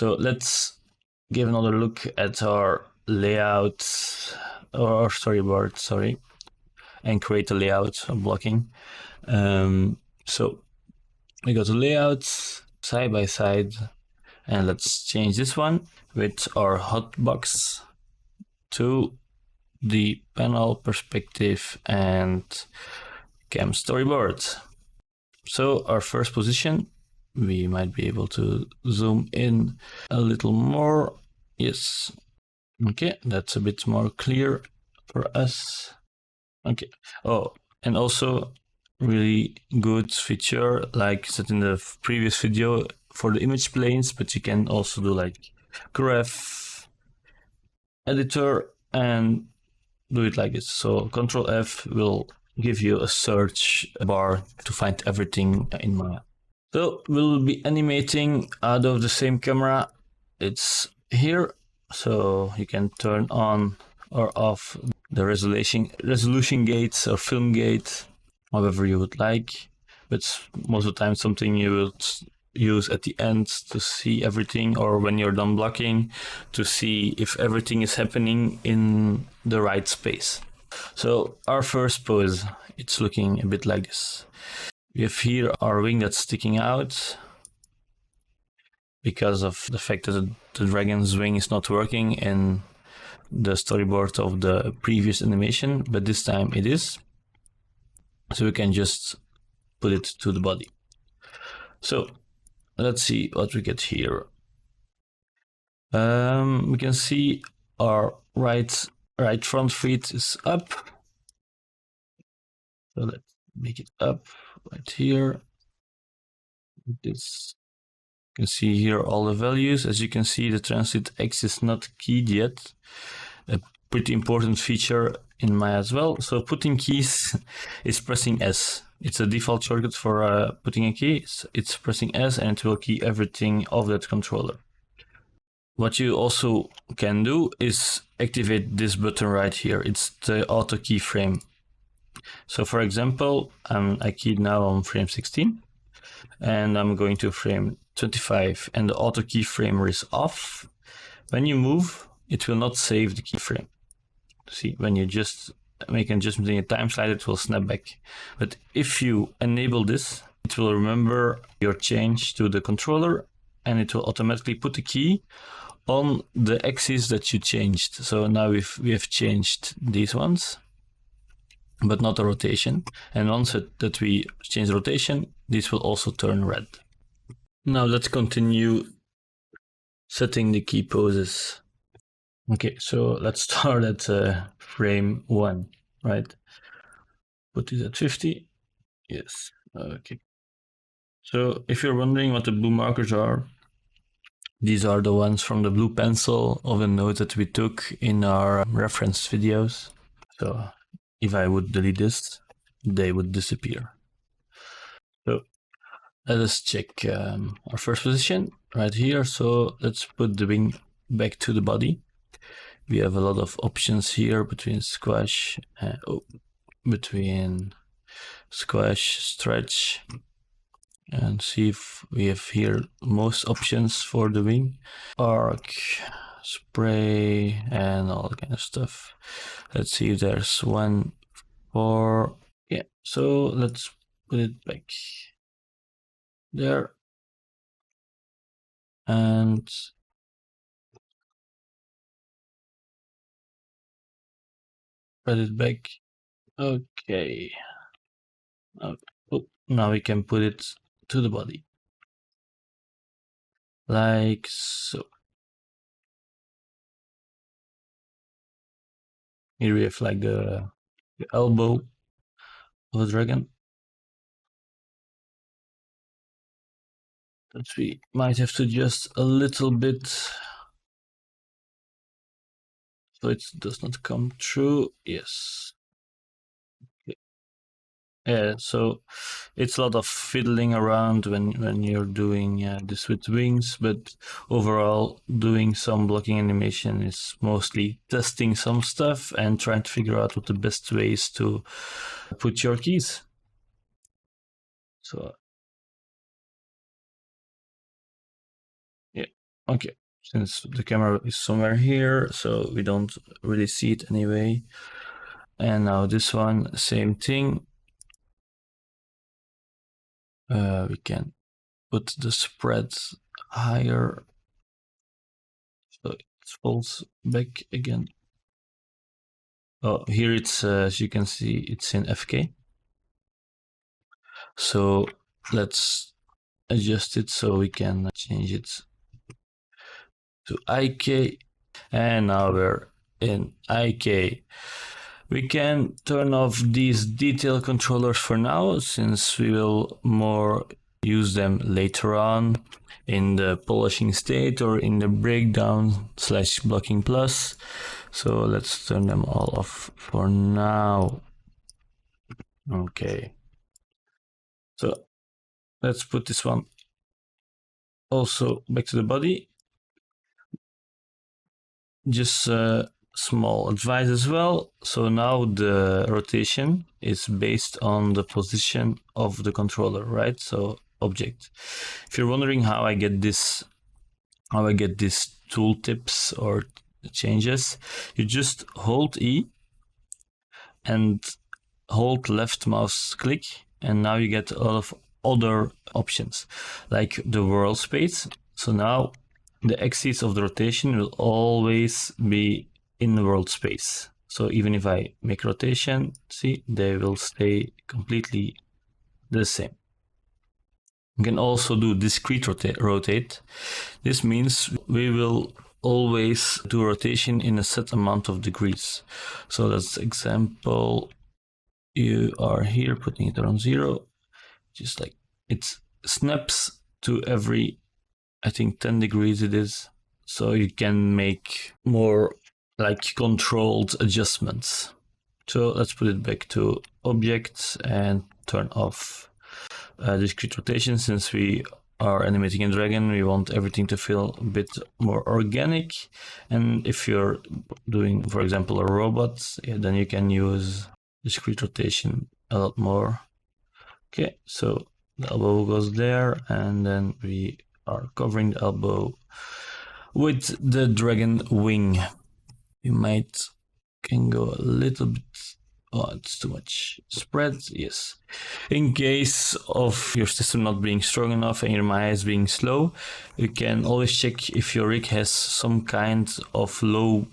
So let's give another look at our layout or storyboard, sorry, and create a layout of blocking. So we go to layouts, side by side, and let's change this one with our hotbox to the panel perspective and cam storyboard. So our first position, we might be able to zoom in a little more. Yes. Okay, that's a bit more clear for us. Okay. Oh, and also really good feature, like said in the previous video, for the image planes, but you can also do like graph editor and do it like this. So Control F will give you a search bar to find everything in Maya. So we'll be animating out of the same camera. It's here, so you can turn on or off the resolution gates or film gate, however you would like. But most of the time something you would use at the end to see everything, or when you're done blocking to see if everything is happening in the right space. So our first pose, it's looking a bit like this. We have here our wing that's sticking out because of the fact that the dragon's wing is not working in the storyboard of the previous animation, but this time it is. So we can just put it to the body. So let's see what we get here. We can see our right front feet is up. So let's make it up right here. This, you can see here all the values. As you can see, the translate X is not keyed yet. A pretty important feature in Maya as well. So putting keys is pressing S. It's a default shortcut for putting a key. It's pressing S and it will key everything of that controller. What you also can do is activate this button right here. It's the auto keyframe. So for example, I keyed now on frame 16 and I'm going to frame 25 and the auto keyframer is off. When you move, it will not save the keyframe. See, when you just make an adjustment in a time slide, it will snap back. But if you enable this, it will remember your change to the controller and it will automatically put the key on the axis that you changed. So now we have changed these ones, but not the rotation. And once that we change the rotation, this will also turn red. Now let's continue setting the key poses. Okay, so let's start at frame 1, right? Put it at 50. Yes, okay. So if you're wondering what the blue markers are, these are the ones from the blue pencil of the note that we took in our reference videos. So if I would delete this, they would disappear. So let us check our first position right here. So let's put the wing back to the body. We have a lot of options here between squash, stretch, and see if we have here most options for the wing. Arc, spray, and all that kind of stuff. Let's see if there's one for, yeah, so let's put it back there. And put it back. Okay. Now we can put it to the body. Like so. Here we have like the elbow of a dragon. That we might have to adjust a little bit so it does not come through. Yes. Yeah, so it's a lot of fiddling around when you're doing this with wings, but overall doing some blocking animation is mostly testing some stuff and trying to figure out what the best ways to put your keys. So yeah, Okay, since the camera is somewhere here, so we don't really see it anyway. And now this one, same thing. We can put the spread higher, so it falls back again. Oh, here it's, as you can see, it's in FK. So let's adjust it so we can change it to IK. And now we're in IK. We can turn off these detail controllers for now, since we will more use them later on in the polishing state or in the breakdown / blocking plus. So let's turn them all off for now. Okay. So let's put this one also back to the body. Just a small advice as well. So now the rotation is based on the position of the controller, right? So object. If you're wondering how I get these tooltips or changes, you just hold E and hold left mouse click, and now you get a lot of other options like the workspace. So now the axis of the rotation will always be in the world space. So even if I make rotation, see, they will stay completely the same. You can also do discrete rotate. This means we will always do rotation in a set amount of degrees. So that's example. You are here putting it around 0, just like it snaps to every, I think 10 degrees it is. So you can make more like controlled adjustments. So let's put it back to objects and turn off discrete rotation. Since we are animating a dragon, we want everything to feel a bit more organic. And if you're doing, for example, a robot, then you can use discrete rotation a lot more. Okay, so the elbow goes there, and then we are covering the elbow with the dragon wing. You can go a little bit. Oh, it's too much spread. Yes. In case of your system not being strong enough and your Maya is being slow, you can always check if your rig has some kind of low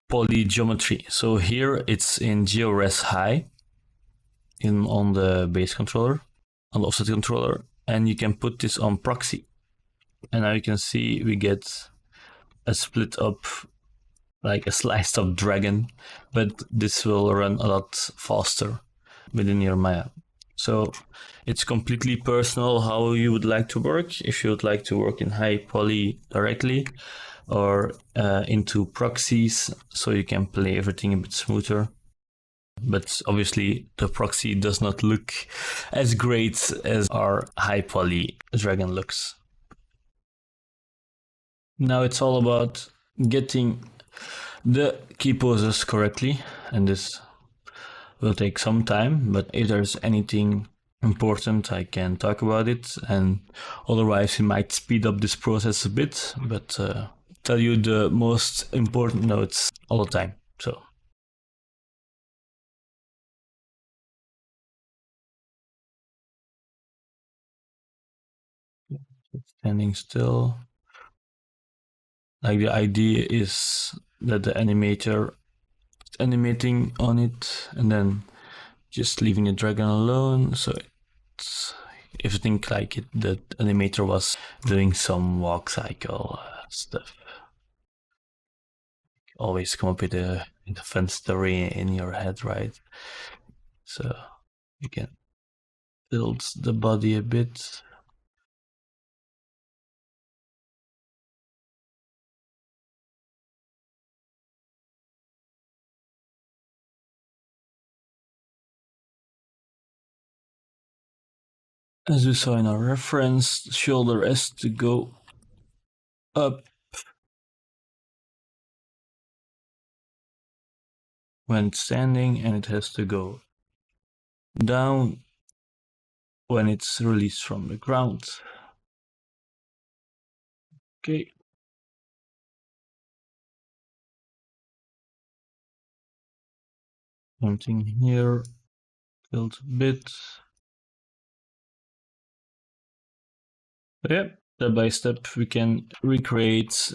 poly geometry. So here it's in GeoRes high on the base controller, on the offset controller, and you can put this on proxy. And now you can see we get a split up, like a sliced up dragon, but this will run a lot faster within your Maya. So it's completely personal how you would like to work. If you would like to work in high poly directly, or into proxies, so you can play everything a bit smoother. But obviously the proxy does not look as great as our high poly dragon looks. Now it's all about getting the key poses correctly, and this will take some time, but if there's anything important I can talk about it, and otherwise we might speed up this process a bit, but tell you the most important notes all the time. So standing still, like the idea is that the animator is animating on it and then just leaving the dragon alone, so it's, if you think like it, the animator was doing some walk cycle stuff. Always come up with a fun story in your head, right? So you can build the body a bit. As we saw in our reference, the shoulder has to go up when standing, and it has to go down when it's released from the ground. Okay, Something here, tilt a bit. Yeah, step by step we can recreate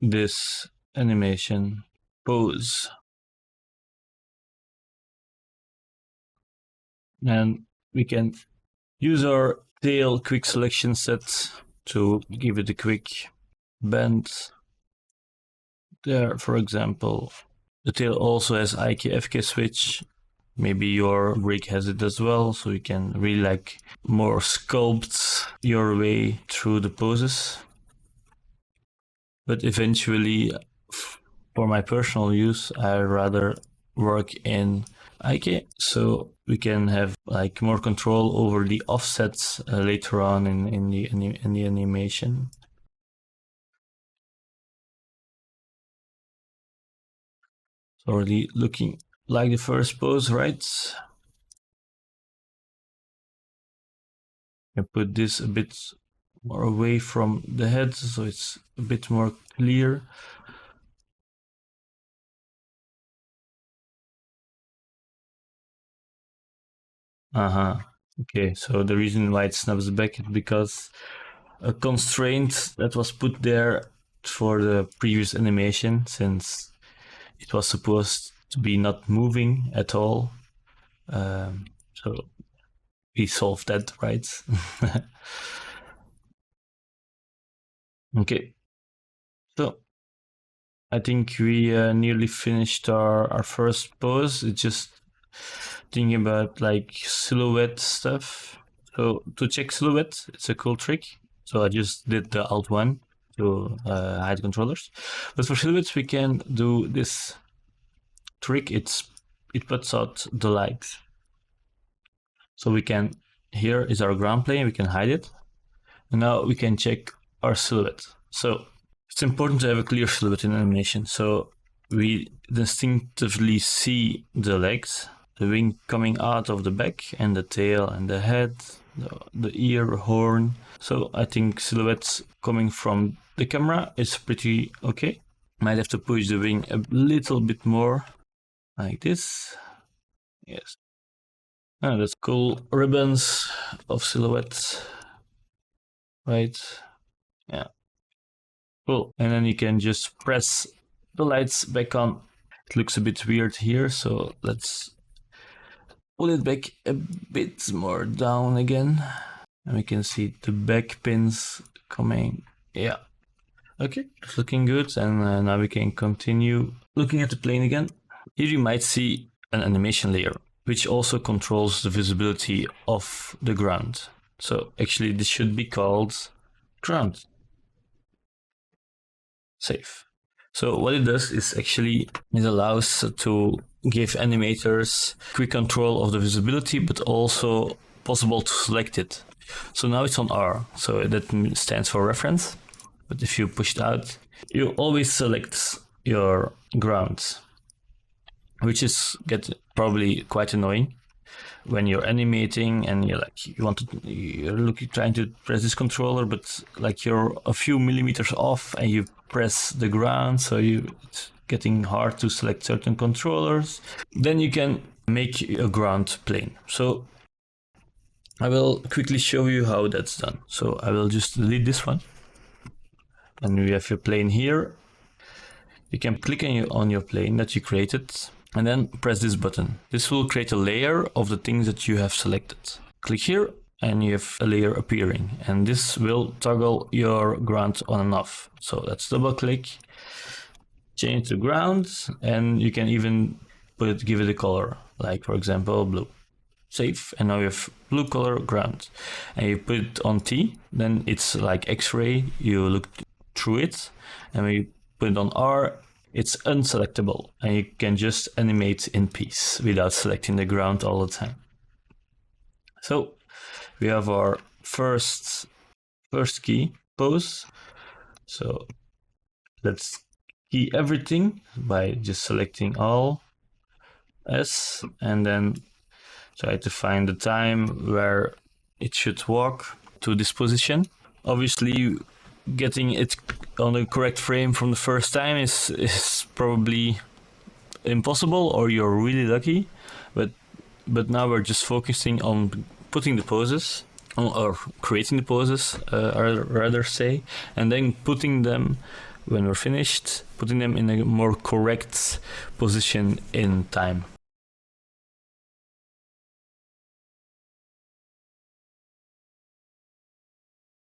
this animation pose. And we can use our tail quick selection set to give it a quick bend. There, for example, the tail also has IK FK switch. Maybe your rig has it as well, so you can really like more sculpt your way through the poses. But eventually, for my personal use, I rather work in IK, so we can have like more control over the offsets later on in the animation. It's already looking like the first pose, right? I put this a bit more away from the head, so it's a bit more clear. Okay, so the reason why it snaps back is because a constraint that was put there for the previous animation, since it was supposed to be not moving at all. So we solved that, right? Okay, so I think we nearly finished our first pose. It's just thinking about like silhouette stuff. So to check silhouette, it's a cool trick. So I just did the Alt-1 to hide controllers. But for silhouettes, we can do this trick. It puts out the light. So we can, here is our ground plane, we can hide it. And now we can check our silhouette. So it's important to have a clear silhouette in animation. So we distinctively see the legs, the wing coming out of the back, and the tail and the head, the ear, horn. So I think silhouettes coming from the camera is pretty okay. Might have to push the wing a little bit more, like this. Yes. Oh, that's cool. Ribbons of silhouettes. Right. Yeah. Cool. And then you can just press the lights back on. It looks a bit weird here, so let's pull it back a bit more down again. And we can see the back pins coming. Yeah. Okay, it's looking good. And now we can continue looking at the plane again. Here you might see an animation layer, which also controls the visibility of the ground. So actually this should be called ground. Save. So what it does is actually it allows to give animators quick control of the visibility, but also possible to select it. So now it's on R, so that stands for reference. But if you push it out, you always select your ground, which is probably quite annoying when you're animating and you're trying to press this controller, but like you're a few millimeters off and you press the ground, so it's getting hard to select certain controllers. Then you can make a ground plane. So I will quickly show you how that's done. So I will just delete this one. And we have your plane here. You can click on your plane that you created and then press this button. This will create a layer of the things that you have selected. Click here and you have a layer appearing, and this will toggle your ground on and off. So let's double click, change the ground, and you can even give it a color, like for example blue. Save, and now you have blue color ground, and you put it on T, then it's like X-ray, you look through it, and when you put it on R, it's unselectable, and you can just animate in peace without selecting the ground all the time. So we have our first key pose. So let's key everything by just selecting all S, and then try to find the time where it should walk to this position. Obviously, getting it on the correct frame from the first time is probably impossible, or you're really lucky. but now we're just focusing on putting the poses, or creating the poses, rather say, and then putting them, when we're finished, putting them in a more correct position in time.